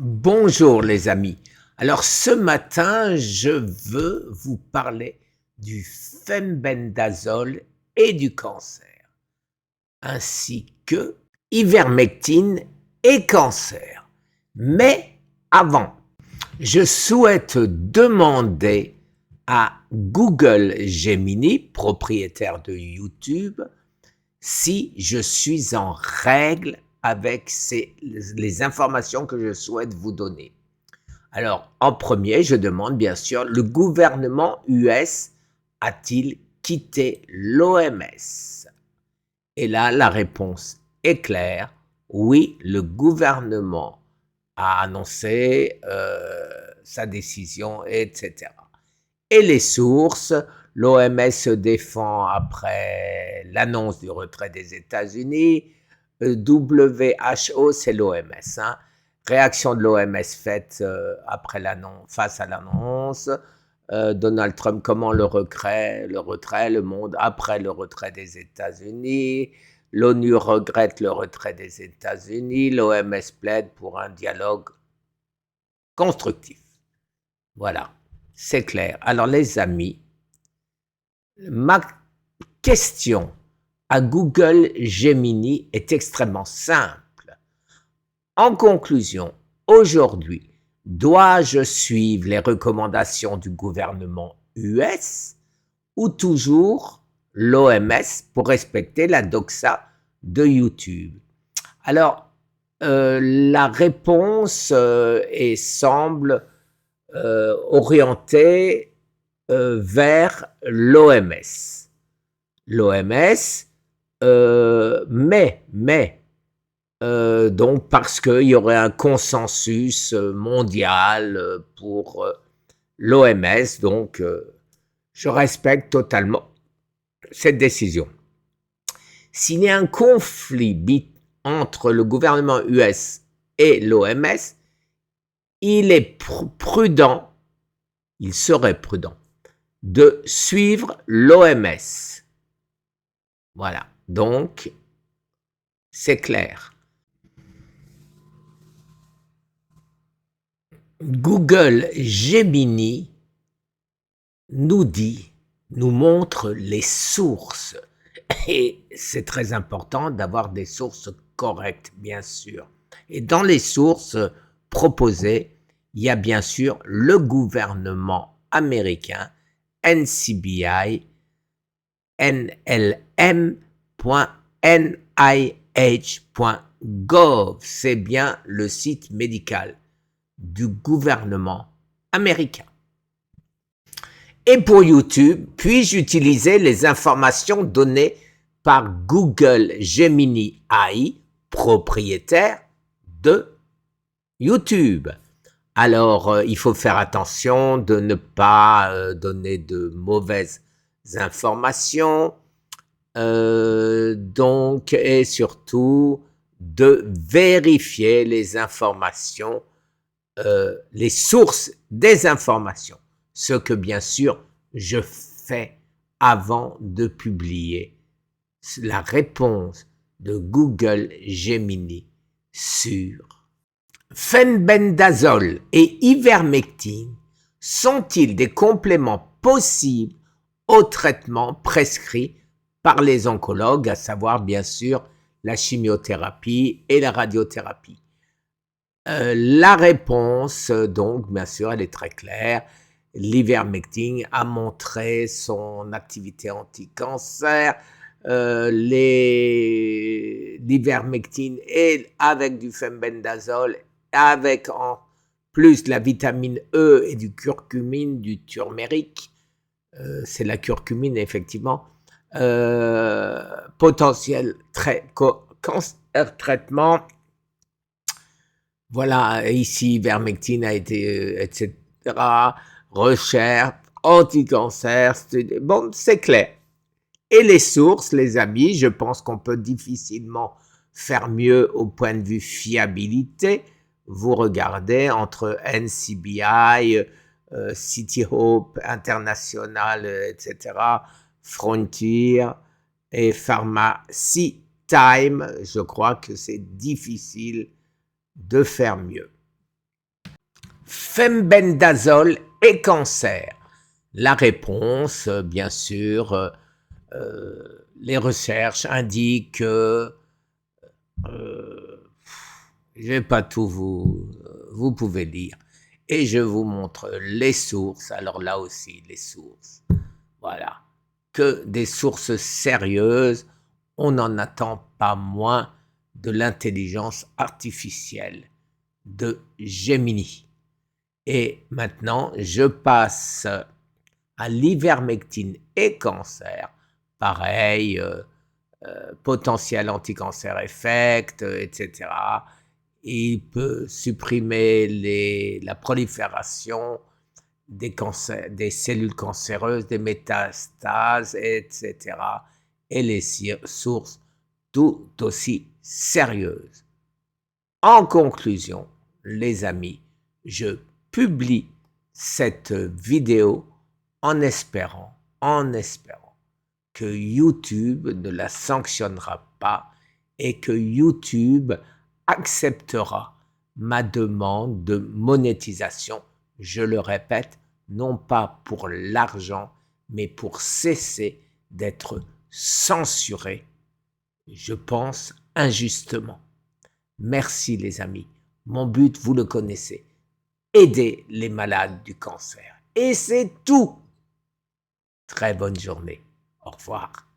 Bonjour les amis. Alors ce matin, je veux vous parler du fenbendazole et du cancer, ainsi que ivermectine et cancer. Mais avant, je souhaite demander à Google Gemini, propriétaire de YouTube, si je suis en règle avec les informations que je souhaite vous donner. Alors, en premier, je demande bien sûr, le gouvernement US a-t-il quitté l'OMS? Et là, la réponse est claire. Oui, le gouvernement a annoncé sa décision, etc. Et les sources, l'OMS se défend après l'annonce du retrait des États-Unis. WHO, c'est l'OMS. Hein. Réaction de l'OMS faite après face à l'annonce. Donald Trump, comment le retrait, le monde après le retrait des États-Unis. L'ONU regrette le retrait des États-Unis. L'OMS plaide pour un dialogue constructif. Voilà, c'est clair. Alors les amis, ma question à Google Gemini est extrêmement simple. En conclusion, aujourd'hui, dois-je suivre les recommandations du gouvernement US ou toujours l'OMS pour respecter la doxa de YouTube? Alors, la réponse semble orientée vers l'OMS. L'OMS, donc parce qu'il y aurait un consensus mondial pour l'OMS, donc je respecte totalement cette décision. S'il y a un conflit entre le gouvernement US et l'OMS, il est prudent, il serait prudent de suivre l'OMS. Voilà, donc c'est clair. Google Gemini nous montre les sources. Et c'est très important d'avoir des sources correctes, bien sûr. Et dans les sources proposées, il y a bien sûr le gouvernement américain, NCBI, nlm.nih.gov. C'est bien le site médical du gouvernement américain. Et pour YouTube, puis-je utiliser les informations données par Google Gemini AI, propriétaire de YouTube? Alors, il faut faire attention de ne pas donner de mauvaises informations, donc, et surtout de vérifier les informations, les sources des informations, ce que bien sûr je fais avant de publier la réponse de Google Gemini sur fenbendazole et ivermectine sont-ils des compléments possibles au traitement prescrit par les oncologues, à savoir bien sûr la chimiothérapie et la radiothérapie? La réponse, donc, bien sûr, elle est très claire. L'ivermectine a montré son activité anti-cancer. L'ivermectine et avec du fenbendazole, avec en plus de la vitamine E et du curcumine, du turmérique, c'est la curcumine effectivement, potentiel cancer traitement. Voilà, ici, ivermectine a été, etc. Recherche, anti-cancer, bon, c'est clair. Et les sources, les amis, je pense qu'on peut difficilement faire mieux au point de vue fiabilité. Vous regardez entre NCBI, City Hope International, etc., Frontier et Pharmacy Time, je crois que c'est difficile de faire mieux. fembendazole et cancer? La réponse, bien sûr, les recherches indiquent que, je vais pas tout vous pouvez lire et je vous montre les sources, alors là aussi les sources, voilà, que des sources sérieuses, on n'en attend pas moins de l'intelligence artificielle de Gemini. Et maintenant, je passe à l'ivermectine et cancer, pareil, potentiel anticancer effect, etc. Il peut supprimer la prolifération des cellules cancéreuses, des métastases, etc. Et les sources tout aussi sérieuses. En conclusion, les amis, je publie cette vidéo en espérant que YouTube ne la sanctionnera pas et que YouTube acceptera ma demande de monétisation. Je le répète, non pas pour l'argent, mais pour cesser d'être censuré, je pense injustement. Merci les amis. Mon but, vous le connaissez, aider les malades du cancer. Et c'est tout. Très bonne journée. Au revoir.